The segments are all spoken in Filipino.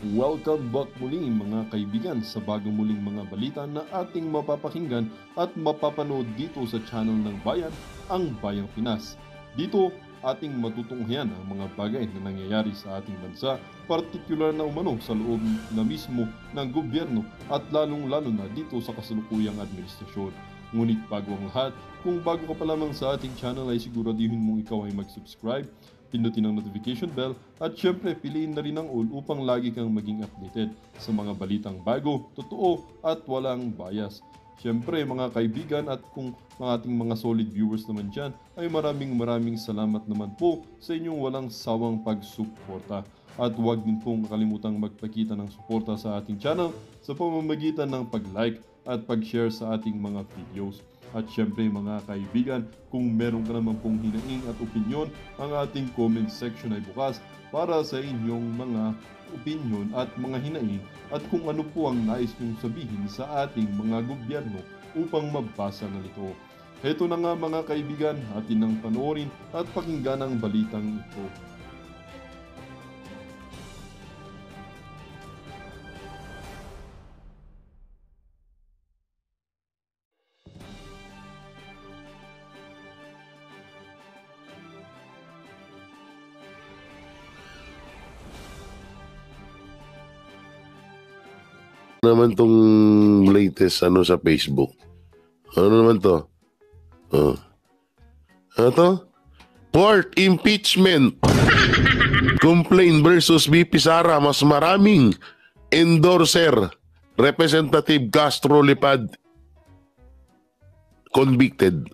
Welcome back muli mga kaibigan sa bagong muling mga balita na ating mapapakinggan at mapapanood dito sa channel ng Bayan, ang Bayang Pinas. Dito, ating matutunghayan ang mga bagay na nangyayari sa ating bansa, partikular na umano sa loob na mismo ng gobyerno at lalong-lalo na dito sa kasalukuyang administrasyon. Ngunit bago ang lahat, kung bago ka pa lamang sa ating channel ay siguraduhin mong ikaw ay mag-subscribe, pindutin ang notification bell at syempre piliin na rin ang all upang lagi kang maging updated sa mga balitang bago, totoo at walang bias. Syempre mga kaibigan at kung mga ating mga solid viewers naman dyan ay maraming salamat naman po sa inyong walang sawang pagsuporta. At huwag din pong kalimutang magpakita ng suporta sa ating channel sa pamamagitan ng pag-like at pag-share sa ating mga videos. At syempre mga kaibigan, kung meron ka naman pong hinaing at opinyon, ang ating comment section ay bukas para sa inyong mga opinyon at mga hinaing at kung ano po ang nais nyong sabihin sa ating mga gobyerno upang mabasa na ito. Heto na nga mga kaibigan, atin nang panoorin at pakinggan ang balitang ito. Naman tong latest sa Facebook. Ano naman to? Ano to? Court impeachment. Complaint versus VP Sara, mas maraming endorser. Representative Castro Lipad convicted.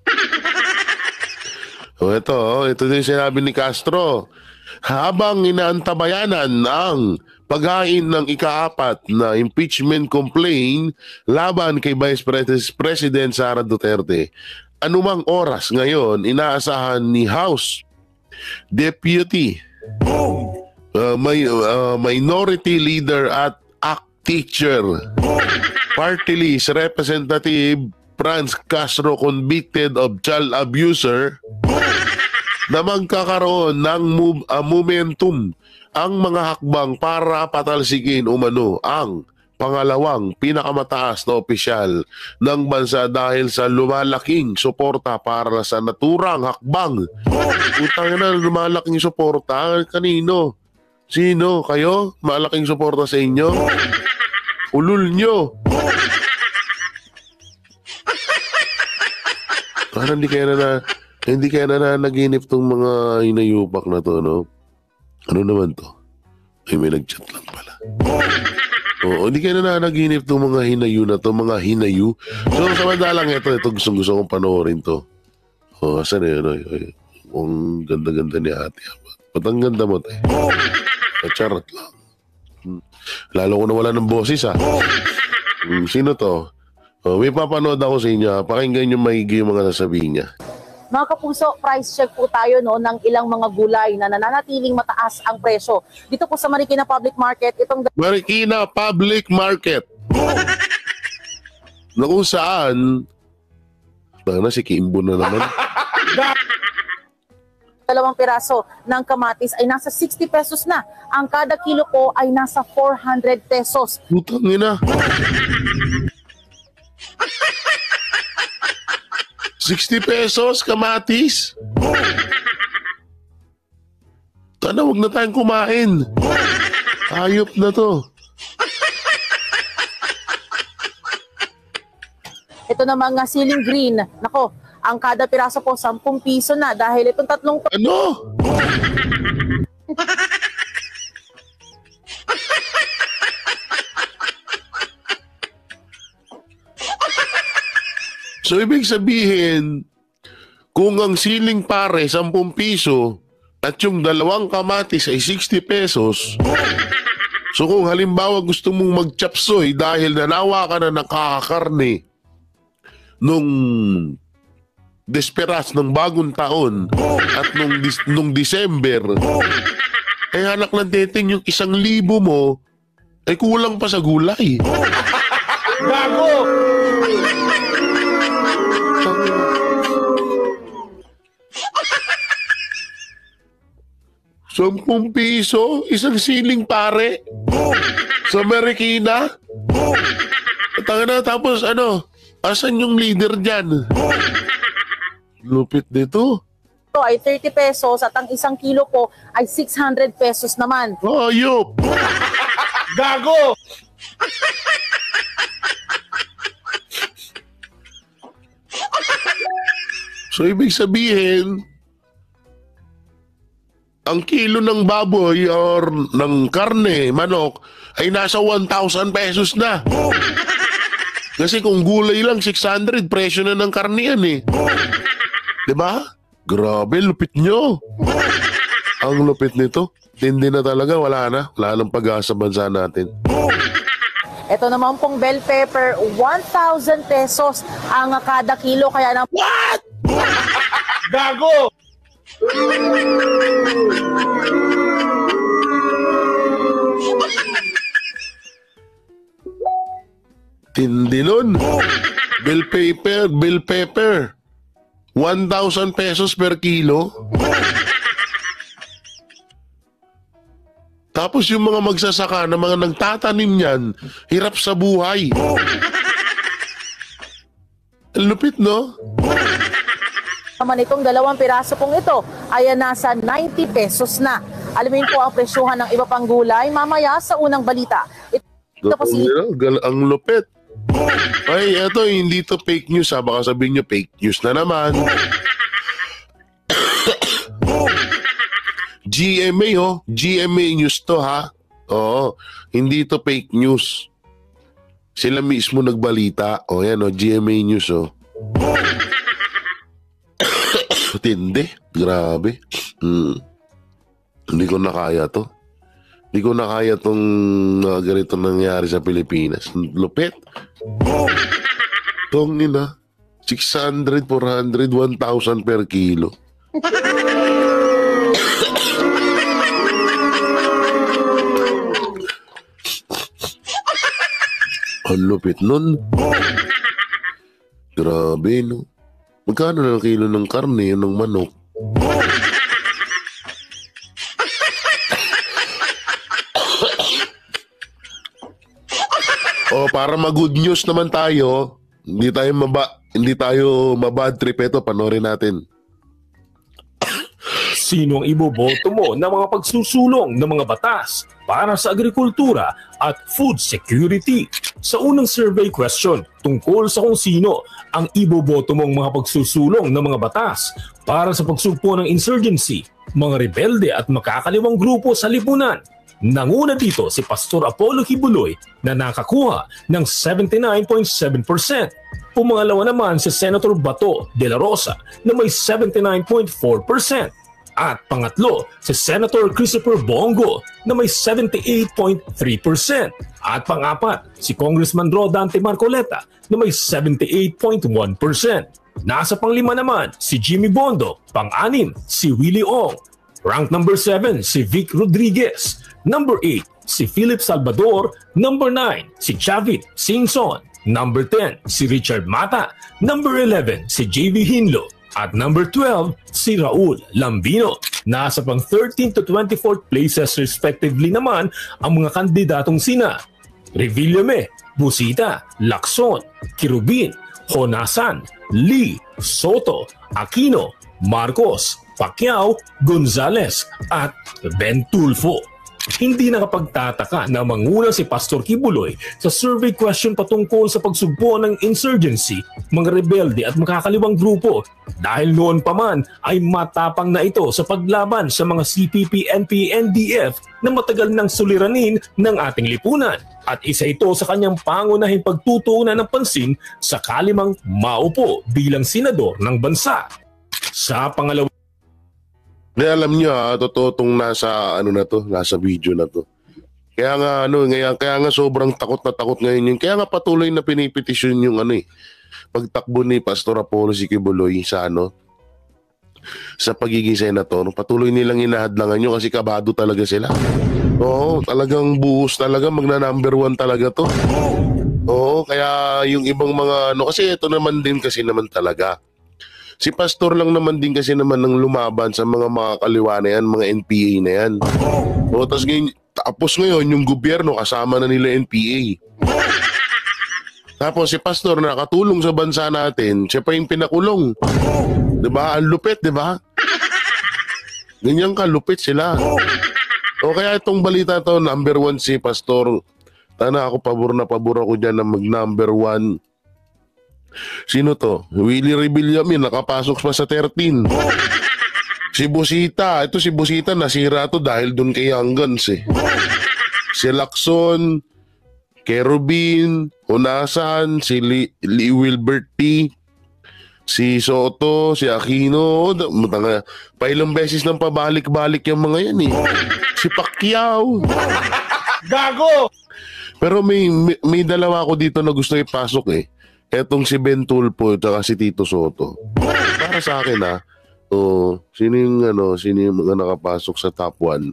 Ito din sinabi ni Castro. Habang inaantabayanan ang paghain ng ika-4 na impeachment complaint laban kay Vice President Sara Duterte, anumang oras ngayon inaasahan ni House Deputy Minority Leader at ACT Teacher Party List Representative Franz Castro convicted of child abuser na magkakaroon ng momentum ang mga hakbang para patalsikin umano ang pangalawang pinakamataas na opisyal ng bansa dahil sa lumalaking suporta para sa naturang hakbang. Utang na lumalaking suporta. Kanino? Sino? Kayo? Malaking suporta sa inyo? Ulul nyo. Parang hindi kaya nanaginip tong mga inayupak na to, no? Ano naman to? Ay, may nag-chat lang pala. Oo, hindi kaya nanaginip tong mga hinayu na to, mga hinayu. So, samantalang ito gusto kong panoorin to. Oh, asan yun? Ang ganda-ganda ni ate. Ba't ang ganda mo, tayo? Charot lang. Lalo ko na wala ng boses, ha? Sino to? Oh, may papanood ako sa inyo, ha? Pakinggan nyo maigi yung mga sasabihin niya. Mga kapuso, price check po tayo ng ilang mga gulay na nananatiling mataas ang presyo. Dito po sa Marikina Public Market, Marikina Public Market. Na kung saan, si Kimbo na naman. 2 piraso ng kamatis ay nasa 60 pesos na. Ang kada kilo po ay nasa 400 pesos. Putang ina. 60 pesos kamatis. Tana, wag na tayong kumain. Ayop na to. Ito na mga siling green. Nako, ang kada piraso po 10 piso na dahil itong tatlong Ano? So, ibig sabihin, kung ang siling pare 10 piso at yung 2 kamatis ay 60 pesos, so kung halimbawa gusto mong mag-chapsoy dahil nanawa ka na nakakakarne nung desperas ng bagong taon at nung December, ay anak ng teteng yung 1,000 mo ay kulang pa sa gulay. Gago! 10 piso, isang siling pare. Sa Marikina. Tanga na, tapos ano, asan yung leader dyan? Lupit dito. Ito ay 30 pesos at ang isang kilo po ay 600 pesos naman. Ayop! Gago! So, ibig sabihin, ang kilo ng baboy or ng karne, manok, ay nasa 1,000 pesos na. Kasi kung gulay lang, 600, presyo na ng karne yan eh. Diba? Grabe, lupit nyo. Ang lupit nito. Tindi na talaga, wala na. Wala nang pag-asa bansa natin. Ito naman pong bell pepper, 1,000 pesos ang kada kilo. Kaya na What? Gago! Tindi nun. Bill pepper. 1,000 pesos per kilo. Tapos yung mga magsasaka na mga nagtatanim niyan, hirap sa buhay. Ang lupit, no? naman itong 2 piraso pong ito ay nasa 90 pesos na. Alamin po ang presyuhan ng iba pang gulay mamaya sa unang balita. Ito po si Ang lupit. Ay, eto, hindi to fake news ha. Baka sabihin nyo, fake news na naman. GMA, oh. GMA news to, ha? Oo. Hindi to fake news. Sila mismo nagbalita. O, yan, oh. GMA news, oh. Tindi. Grabe. Hindi ko na kaya to. Hindi ko na kaya tong ganito nangyari sa Pilipinas. Lupit. Tong ina. 600, 400, 1,000 per kilo. Ang lupit nun. Grabe, no? Magkano na kilo ng karne, ng manok? O, para mag-good news naman tayo, hindi tayo mabad trip ito, panoorin natin. Sino ang iboboto mo ng mga pagsusulong ng mga batas para sa agrikultura at food security? Sa unang survey question tungkol sa kung sino ang iboboto mong mga pagsusulong ng mga batas para sa pagsugpo ng insurgency, mga rebelde at makakaliwang grupo sa lipunan, nanguna dito si Pastor Apollo Kibuloy na nakakuha ng 79.7%. Pumangalawa naman si Senator Bato de la Rosa na may 79.4%. At pangatlo, si Senator Christopher Bongo na may 78.3%. At pangapat, si Congressman Rodante Marcoleta na may 78.1%. Nasa panglima naman, si Jimmy Bondo. Pang-anim, si Willie Ong. Rank number 7, si Vic Rodriguez. Number 8, si Philip Salvador. Number 9, si Chavit Singson. Number 10, si Richard Mata. Number 11, si JV Hinlo. At number 12, si Raul Lambino. Nasa pang 13th to 24th places respectively naman ang mga kandidatong sina Revillame, Busita, Lacson, Kirubin, Honasan, Lee, Soto, Aquino, Marcos, Pacquiao, Gonzales at Ben Tulfo. Hindi nakapagtataka na manguna si Pastor Kibuloy sa survey question patungkol sa pagsugpo ng insurgency, mga rebelde at makakaliwang grupo dahil noon pa man ay matapang na ito sa paglaban sa mga CPP, NP, NDF na matagal nang suliranin ng ating lipunan at isa ito sa kanyang pangunahing pagtutuunan ng pansin sakali mang maupo bilang senador ng bansa. Sa pangalawa, Alam niyo totoo tong nasa nasa video na to. Kaya nga sobrang takot na takot ngayon yun. Kaya nga patuloy na pinipetisyon yung pagtakbo ni Pastor Apollo Kibuloy sa sa pagiging senator. Patuloy nilang inahadlangan yun kasi kabado talaga sila. Oo, talagang buhos talaga, magna-number 1 talaga to. Oo, kaya yung ibang mga kasi ito naman din kasi naman talaga. Si Pastor lang naman din kasi naman ng lumaban sa mga kaliwa na yan, mga NPA na yan. O, tapos ngayon, yung gobyerno kasama na nila NPA. Tapos si Pastor nakatulong sa bansa natin, siya pa yung pinakulong. Diba? Ang lupit, diba? Ganyan kalupit sila. O kaya itong balita to, number 1 si Pastor. Tana ako, pabor ako dyan na mag-number 1. Sino to? Willie Rebillame, nakapasok pa sa 13. Si Busita, ito si Busita, nasira to dahil dun kay Young Guns eh. Si Lacson, Kerubin, Unasan, si Lee Wilbert T, si Soto, si Aquino, pailang beses nang pabalik-balik yung mga yan eh. Si Pacquiao. Gago! Pero may dalawa ako dito na gusto ipasok eh. Etong si Ben Tulfo at si Tito Soto. Para sa akin sino yung mga nakapasok sa top 1?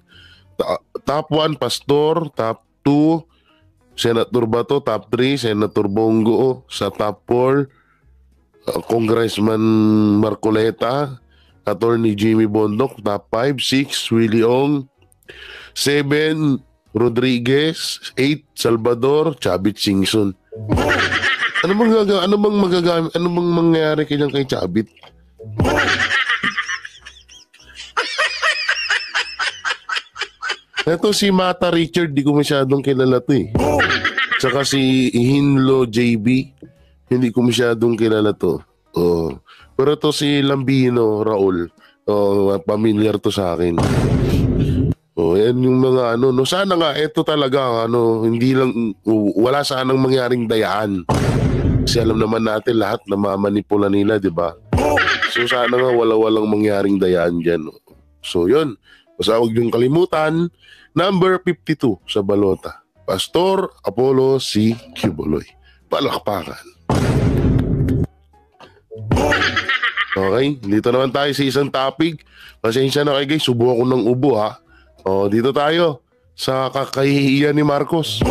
Top 1, Pastor. Top 2, Senator Bato. Top 3, Senator Bongo. Sa top 4, Congressman Marcoleta. Attorney Jimmy Bondoc. Top 5, 6, Willie Ong. 7, Rodriguez. 8, Salvador. Chavit Singson. Ano bang mangyayari kay Chavit? Ito si Mata Richard, di ko masyadong kilala to eh. Tsaka si Hinlo JB, hindi ko masyadong kilala to. Pero to si Lambino Raul, familiar to sa akin. Yan yung mga sana nga ito talaga hindi lang wala sanang mangyaring dayaan. Kasi alam naman natin lahat na mamanipula nila, di ba? So sana nga walang mangyaring dayaan diyan. So yun, basta huwag yung kalimutan, number 52 sa balota. Pastor Apollo C. Quiboloy. Palakpakan. Okay, dito naman tayo sa isang topic. Pasensya na kayo guys, subo ako ng ubo ha. Dito tayo sa kakahihiyan ni Marcos.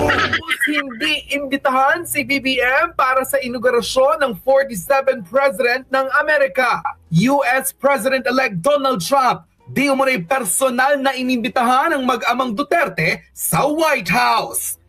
Hindi imbitahan si BBM para sa inaugurasyon ng 47th President ng Amerika. US President-elect Donald Trump di umano'y personal na inimbitahan ng mag-amang Duterte sa White House.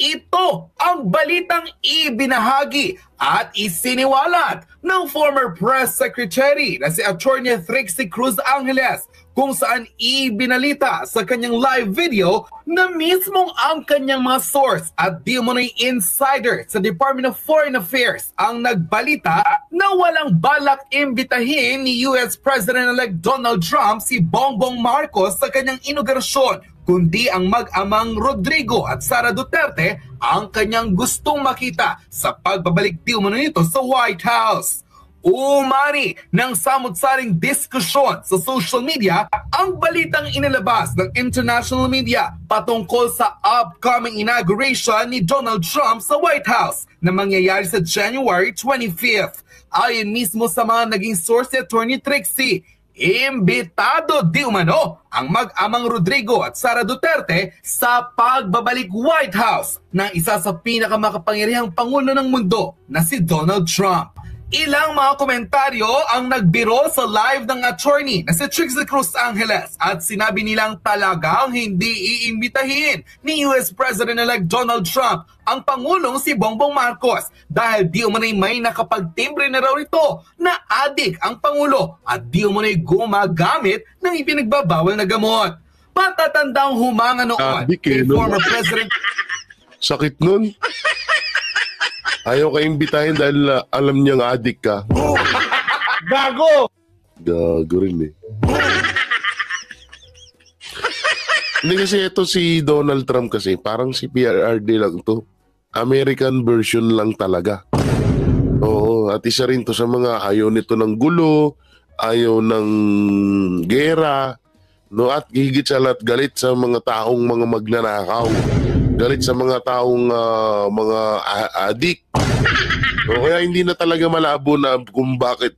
Ito ang balitang ibinahagi at isiniwalat ng former press secretary na si Attorney Trixie Cruz Angeles, kung saan ibinalita sa kanyang live video na mismong ang kanyang mga source at di umano'y insider sa Department of Foreign Affairs ang nagbalita na walang balak imbitahin ni US President-elect Donald Trump si Bongbong Marcos sa kanyang inaugurasyon, kundi ang mag-amang Rodrigo at Sara Duterte ang kanyang gustong makita sa pagbabalik di umano nito sa White House. Umani ng samot-saring diskusyon sa social media ang balitang inilabas ng international media patungkol sa upcoming inauguration ni Donald Trump sa White House na mangyayari sa January 25th. Ayon mismo sa mga naging source ni Attorney Trixie, imbitado di umano ang mag-amang Rodrigo at Sara Duterte sa pagbabalik White House ng isa sa pinakamakapangyarihang pangulo ng mundo na si Donald Trump. Ilang mga komentaryo ang nagbiro sa live ng attorney na si Trixie Cruz Angeles at sinabi nilang talagang hindi iimbitahin ni US President-elect Donald Trump ang Pangulong si Bongbong Marcos dahil di umanay may nakapagtimbre na raw ito na adik ang Pangulo at di umanay gumagamit ng ipinagbabawal na gamot. Patatandang humanga noon kay former President... Sakit nun. Ayaw ka imbitahin dahil alam niyang adik ka. Gago! Gago rin eh. Hindi kasi ito si Donald Trump kasi parang si PRRD lang to. American version lang talaga. Oo, at isa rin to sa mga ayaw nito ng gulo, ayaw ng gera, no, at higit sa lahat galit sa mga taong mga magnanakaw. Galit sa mga taong mga adik. O kaya hindi na talaga malabo na kung bakit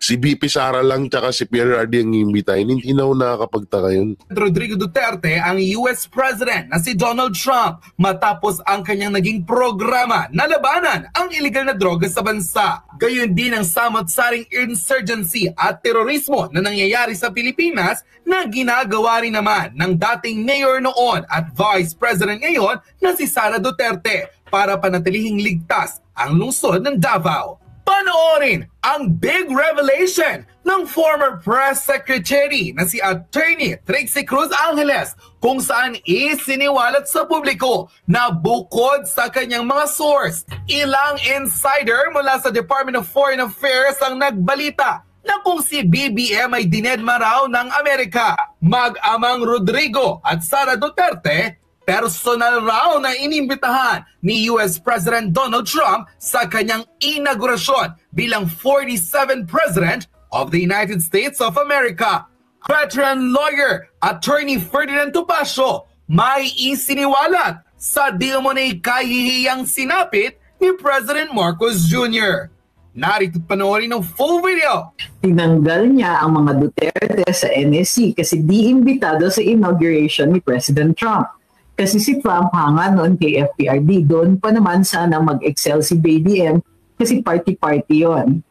Si BP Sara lang tsaka si PRRD ang iimbitahin. Hindi na ako nakakapagtaka yun. Rodrigo Duterte ang US President na si Donald Trump matapos ang kanyang naging programa na labanan ang illegal na droga sa bansa. Gayon din ang samot-saring insurgency at terorismo na nangyayari sa Pilipinas na ginagawa rin naman ng dating mayor noon at Vice President ngayon na si Sara Duterte para panatilihing ligtas ang lungsod ng Davao. Panoorin ang big revelation ng former press secretary na si Attorney Trixie Cruz Angeles kung saan isiniwalat sa publiko na bukod sa kanyang mga source, ilang insider mula sa Department of Foreign Affairs ang nagbalita na kung si BBM ay dinedma raw ng Amerika. Mag-amang Rodrigo at Sara Duterte personal raw na inimbitahan ni US President Donald Trump sa kanyang inaugurasyon bilang 47th President of the United States of America. Veteran lawyer, Attorney Ferdinand Topacio, may isiniwalat sa di umunay kahihiyang sinapit ni President Marcos Jr. Narito panoorin ng full video. Tinanggal niya ang mga Duterte sa NSC kasi di-imbitado sa inauguration ni President Trump. Kasi si Trump hanga noon kay FPRD. Doon pa naman sana mag-excel si BBM kasi party-party yun.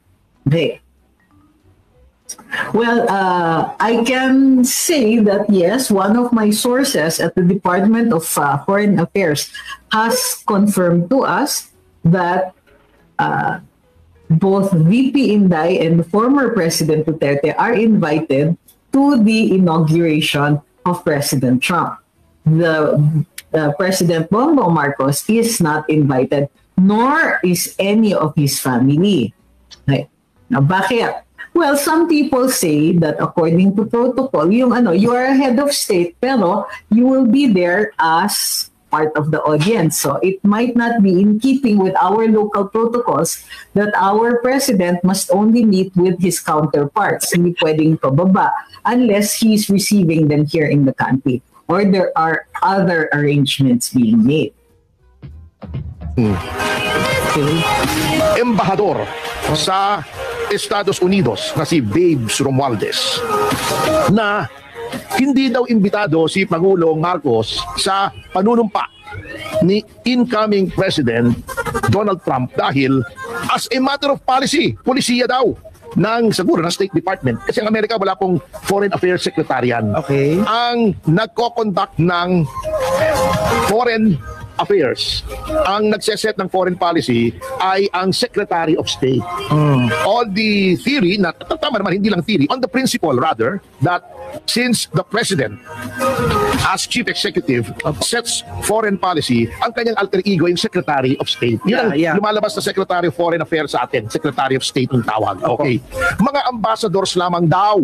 Okay. Well, I can say that yes, one of my sources at the Department of Foreign Affairs has confirmed to us that both VP Inday and former President Duterte are invited to the inauguration of President Trump. The President Bongbong Marcos is not invited, nor is any of his family. Okay. Now, bakit? Well, some people say that according to protocol, you are a head of state, pero you will be there as part of the audience. So it might not be in keeping with our local protocols that our president must only meet with his counterparts. Hindi pwedeng pababa unless he's receiving them here in the country, or there are other arrangements being made. Embahador sa Estados Unidos na si Babes Romualdez na hindi daw imbitado si Pangulong Marcos sa panunumpa ni incoming President Donald Trump dahil as a matter of policy, polisiya daw ng siguro ng State Department kasi ang Amerika wala pong Foreign Affairs Secretarian. Okay. Ang nagko-conduct ng Foreign Affairs, ang nagseset ng foreign policy ay ang Secretary of State. All the theory, tama naman, hindi lang theory, on the principle rather, that since the President as Chief Executive sets foreign policy, ang kanyang alter ego yung Secretary of State. Yun ang lumalabas na Secretary of Foreign Affairs sa atin, Secretary of State ng tawag. Okay. Mga ambassadors lamang daw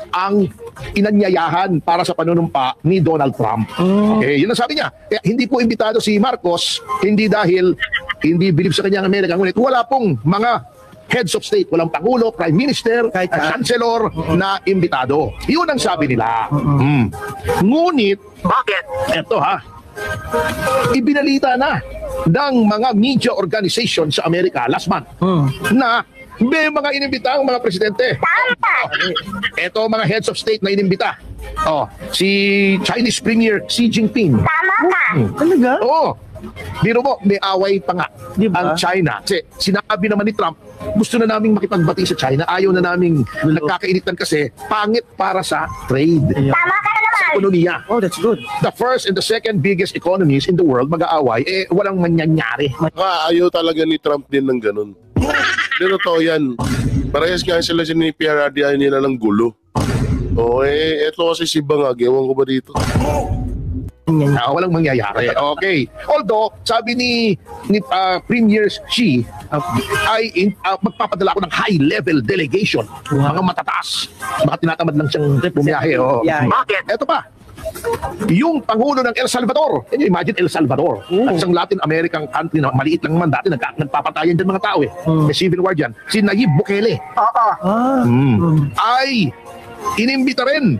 ang inanyayahan para sa panunumpa ni Donald Trump. Okay, yun ang sabi niya. Kaya hindi po imbitado si Marcos, hindi dahil hindi bilib sa kanyang Amerika, ngunit wala pong mga heads of state, walang Pangulo, Prime Minister, Chancellor na imbitado. Yun ang sabi nila. Ngunit, bakit? Eto ha, ibinalita na ng mga media organization sa Amerika last month na may mga inimbitang mga presidente. Ito mga heads of state na inimbita. Si Chinese Premier Xi Jinping. Talaga? Oo. Biro mo, may away pa nga ang China. Kasi sinabi naman ni Trump, gusto na naming makipagbati sa China. Ayaw na naming nagkakainitan kasi pangit para sa trade. Tama ka na naman. Ekonomiya. Oh, that's good. The first and the second biggest economies in the world mag-aaway, walang mangyanyari. Ayaw talaga ni Trump din ng ganun. Pero totoo yan. Parehas nga sila ni PRRD, ayaw nila ng gulo. Eto kasi si Bangag, ewan ko ba dito? Walang mangyayari. Okay. Although, sabi ni Premier Xi, ay magpapadala ko ng high-level delegation. Mga matataas. Baka tinatamad lang siyang bumiyahe. Bakit? Eto pa. Yung Pangulo ng El Salvador. Can you imagine El Salvador? At isang Latin American country na maliit lang naman dati, nagpapatayan dyan mga tao May civil war dyan. Si Nayib Bukele. Ay inimbita rin.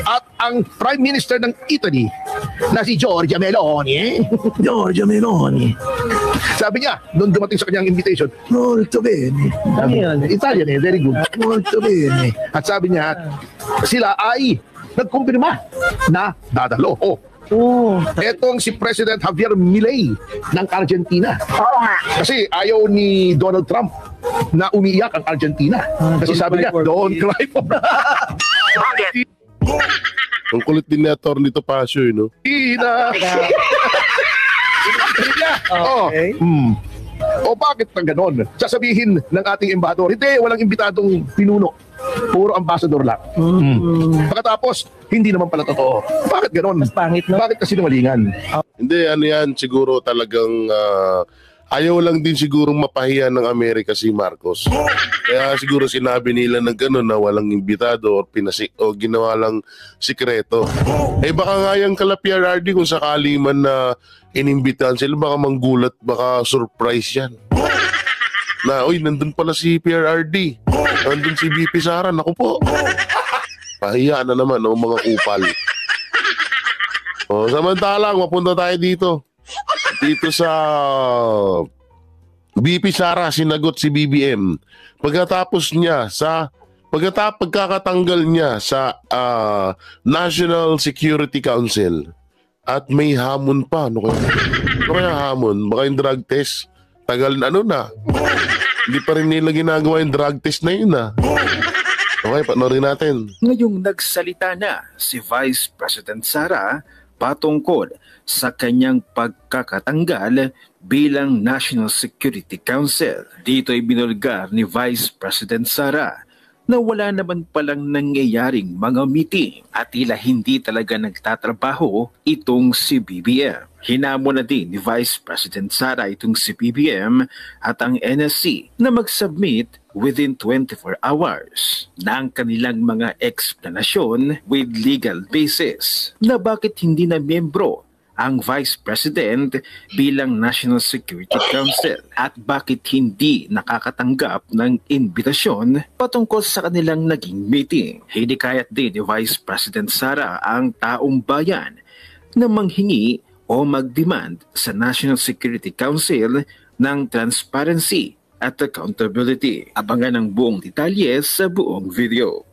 At ang Prime Minister ng Italy na si Giorgia Meloni Sabi niya, nung dumating sa kanyang invitation, molto bene. Italian very good. Molto bene. At sabi niya, sila ay nagkumpirma na dadalo. Etong si President Javier Milei ng Argentina. Kasi ayaw ni Donald Trump na umiiyak ang Argentina. Kasi sabi niya, don't cry for Ang kulit din ni Atty. Topacio, no? Ina. Okay. O bakit na ganon? Sasabihin ng ating embahador, hindi, walang imbitadong pinuno. Puro ambassador lang. Pagkatapos, hindi naman pala totoo. Bakit ganon? Pangit, no? Bakit kasi sinungalingan? Hindi, ano yan, siguro talagang ayaw lang din sigurong mapahiya ng Amerika si Marcos. Kaya siguro sinabi nila ng gano'n na walang imbitado o ginawa lang sikreto. Eh baka nga yung kala PRRD kung sakali man na inimbitahan sila, baka manggulat, baka surprise yan. Na, uy, nandun pala si PRRD. Nandun si VP Sara. Naku po. Pahiya na naman ng mga upal. O, samantalang, mapunta tayo dito. Dito sa VP Sara, sinagot si BBM. Pagkatapos niya pagkakatanggal niya sa National Security Council at may hamon pa. Ano kaya hamon? Baka yung drug test. Tagal na na. Hindi pa rin nila ginagawa yung drug test na yun Okay, panoorin natin. Ngayong nagsalita na si Vice President Sara patungkol sa kanyang pagkakatanggal bilang National Security Council. Dito ay binulgar ni Vice President Sara na wala naman palang nangyayaring mga meeting at tila hindi talaga nagtatrabaho itong si BBM. Hinamon na din ni Vice President Sara itong si BBM at ang NSC na mag-submit within 24 hours ng kanilang mga eksplanasyon with legal basis na bakit hindi na miyembro ang Vice President bilang National Security Council at bakit hindi nakakatanggap ng imbitasyon patungkol sa kanilang naging meeting. Hinikayat din ni Vice President Sara ang taong bayan na manghingi o mag-demand sa National Security Council ng transparency at accountability. Abangan ang buong detalye sa buong video.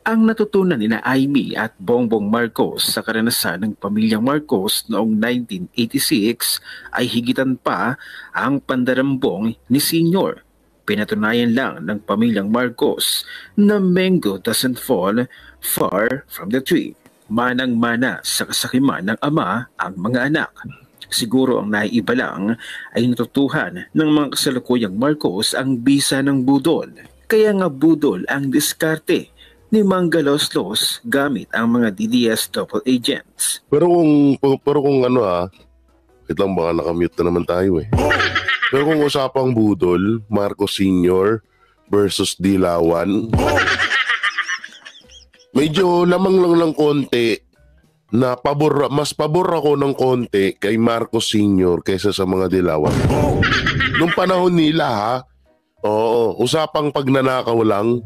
Ang natutunan nina Amy at Bongbong Marcos sa karanasan ng pamilyang Marcos noong 1986 ay higitan pa ang pandarambong ni Senior. Pinatunayan lang ng pamilyang Marcos na mango doesn't fall far from the tree. Manang-mana sa kasakiman ng ama ang mga anak. Siguro ang naiiba lang ay natutuhan ng mga kasalukuyang Marcos ang bisa ng budol. Kaya nga budol ang diskarte ni Mangaloslos gamit ang mga DDS double agents. Pero kung wait lang, baka nakamute na naman tayo Pero kung usapang budol, Marcos Sr. versus Dilawan, medyo lamang lang ng konti na mas pabor ako ng konti kay Marcos Sr. kaysa sa mga Dilawan. Nung panahon nila usapang pagnanakaw lang.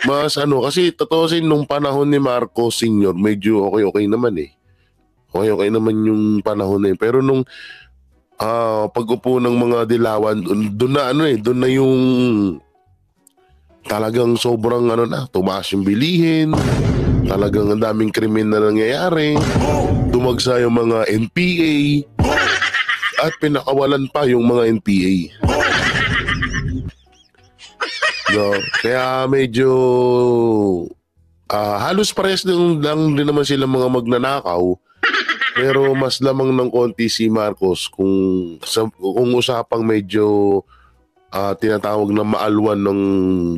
Mas kasi totoosin nung panahon ni Marcos Sr. medyo okay naman Okay naman yung panahon Pero nung pag-upo ng mga Dilawan, doon na yung talagang sobrang tumaas yung bilihin. Talagang ang daming krimen na nangyayari. Dumagsa yung mga NPA at pinakawalan pa yung mga NPA. Kaya medyo halos pares lang din naman sila mga magnanakaw. Pero mas lamang ng konti si Marcos kung usapang medyo tinatawag na maalwan ng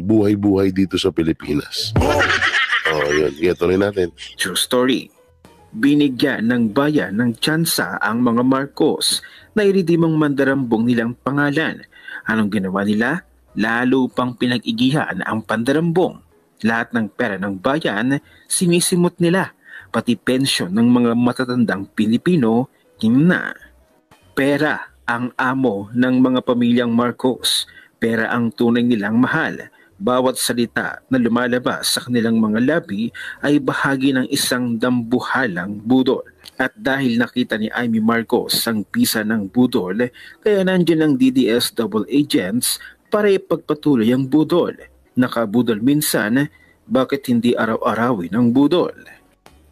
buhay-buhay dito sa Pilipinas. Yun. Ituloy natin. True story. Binigyan ng bayan ng tsansa ang mga Marcos na iridimang mandarambong nilang pangalan. Anong ginawa nila? Lalo pang pinag-igihan ang pandarambong. Lahat ng pera ng bayan, sinisimot nila. Pati pensyon ng mga matatandang Pilipino, na. Pera ang amo ng mga pamilyang Marcos. Pera ang tunay nilang mahal. bawat salita na lumalabas sa kanilang mga labi ay bahagi ng isang dambuhalang budol. At dahil nakita ni Amy Marcos ang pisa ng budol, kaya nandiyan ang DDS double agents para ipagpatuloy ang budol. Nakabudol minsan, bakit hindi araw-arawin ang budol?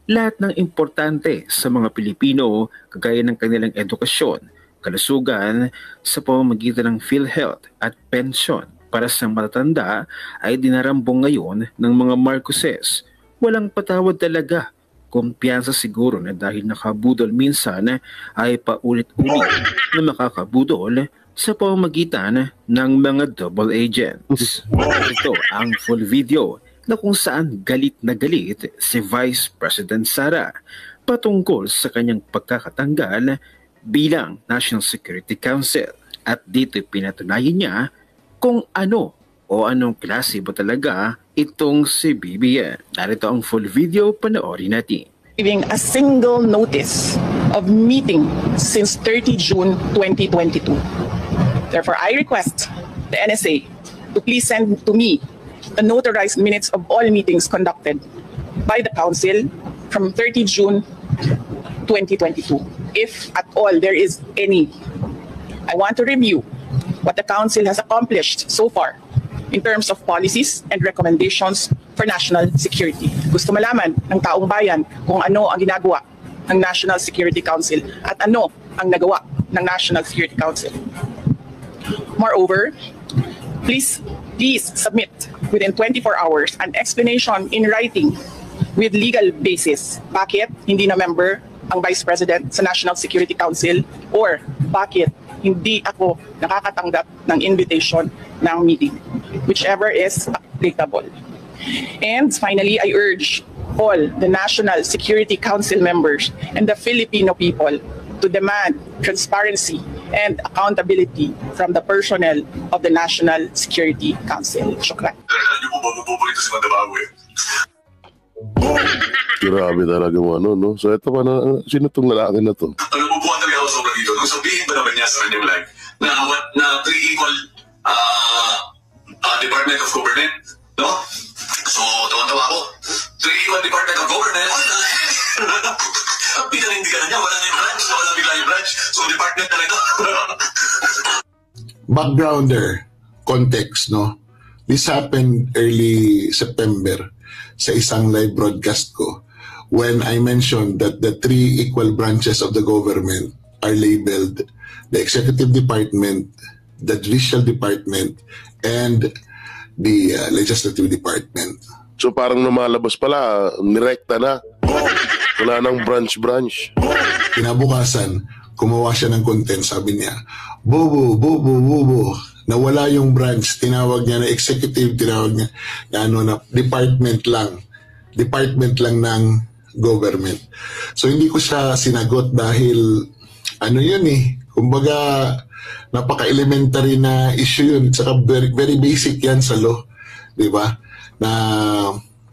Lahat ng importante sa mga Pilipino, kagaya ng kanilang edukasyon, kalusugan sa pamamagitan ng PhilHealth at pensyon para sa matatanda ay dinarambong ngayon ng mga Marcoses. Walang patawad talaga. Kumpiyansa siguro na dahil nakabudol minsan ay paulit-ulit na makakabudol sa pamamagitan ng mga double agents. Ito ang full video na kung saan galit na galit si Vice President Sara patungkol sa kanyang pagkakatanggal bilang National Security Council. At dito pinatunayan niya kung ano o anong klase ba talaga itong si BBM. Narito ang full video, panoorin natin. Giving a single notice of meeting since 30 June 2022. Therefore, I request the NSA to please send to me the notarized minutes of all meetings conducted by the Council from 30 June 2022. If at all there is any, I want to review what the Council has accomplished so far in terms of policies and recommendations for national security. Gusto malaman ng taong bayan kung ano ang ginagawa ng National Security Council at ano ang nagawa ng National Security Council. Moreover, please submit within 24 hours an explanation in writing with legal basis. Bakit hindi na member ang Vice President sa National Security Council or bakit hindi ako nakakatanggap ng invitation ng meeting, whichever is applicable. And finally, I urge all the National Security Council members and the Filipino people to demand transparency and accountability from the personnel of the National Security Council. Shukran. Grabe talaga mo ano, no? So ito pa na, sino tong lalaki na to? Nagbubuhan talaga ako sobra dito. Nung sabihin ba naman niya sa kanyang live na pre-equal Department of Government, no? So, tawa-tawa ako. Pre-equal Department of Government. Ang pinanindigan na niya, wala na yung branch. Wala bigla yung branch. So, department na ito. Backgrounder, context, no? This happened early September sa isang live broadcast ko when I mentioned that the three equal branches of the government are labeled the Executive Department, the Judicial Department, and the Legislative Department. So parang lumalabas pala, nirekta na. Wala nang branch-branch. Kinabukasan, gumawa siya ng content, sabi niya, bobo, nawala yung branch, tinawag niya na executive, tinawag niya na department lang ng government. So hindi ko siya sinagot dahil yun kumbaga napaka-elementary na issue yun, saka very basic yan sa law, di ba? Na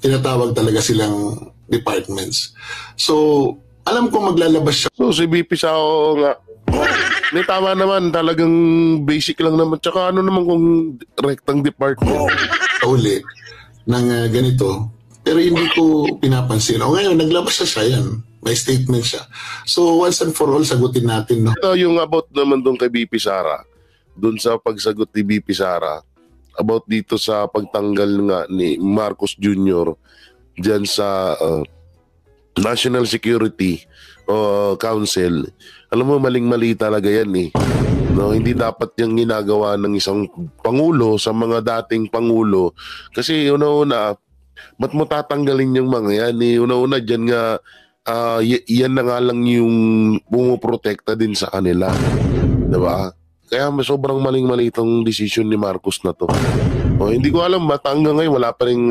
tinatawag talaga silang departments. So alam ko maglalabas siya. So si BP Sao nga, may tama naman, talagang basic lang naman. Tsaka ano naman kung rectang department. Uli ng ganito, pero hindi ko pinapansin. O ngayon, naglabas siya yan. May statement siya. So once and for all, sagutin natin. No? Ito yung about naman doon kay BP Sara. Doon sa pagsagot ni BP Sara. About dito sa pagtanggal nga ni Marcos Jr. dyan sa National Security Council. Alam mo, maling-mali talaga yan No, hindi dapat yung ginagawa ng isang pangulo sa mga dating pangulo. Kasi una-una, ba't mo tatanggalin yung mga yan? Una-una dyan nga, yan na nga lang yung pumuprotekta din sa kanila. Diba? Kaya sobrang maling-mali itong decision ni Marcos na to. Hindi ko alam, ba't hanggang ngayon wala pa rin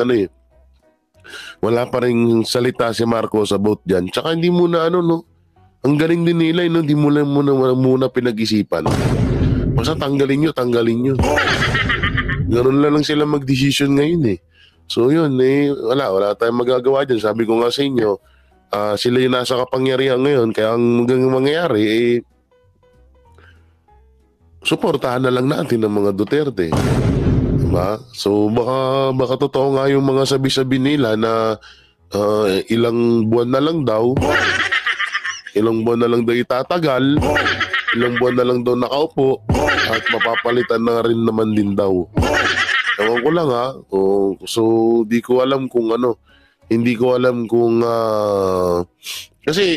wala pa rin salita si Marcos about dyan. Tsaka hindi muna ang galing din nila, hindi muna pinag-isipan. Basta tanggalin nyo. Ganun lang sila mag-decision ngayon So yun, wala tayong magagawa dyan. Sabi ko nga sa inyo, sila yung nasa kapangyarihan ngayon, kaya ang mangyayari, suportahan na lang natin ng mga Duterte. Diba? So baka totoo nga yung mga sabi-sabi nila na ilang buwan na lang daw itatagal, ilang buwan na lang daw nakaupo at mapapalitan na rin naman din daw. Ewan ko lang so hindi ko alam kung kasi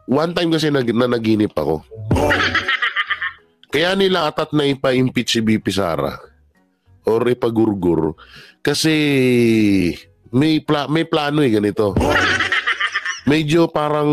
one time kasi na naginip ako. Kaya nila atat na ipa-impeach si BP Sara or ipagurgur kasi may plano ganito. Medyo parang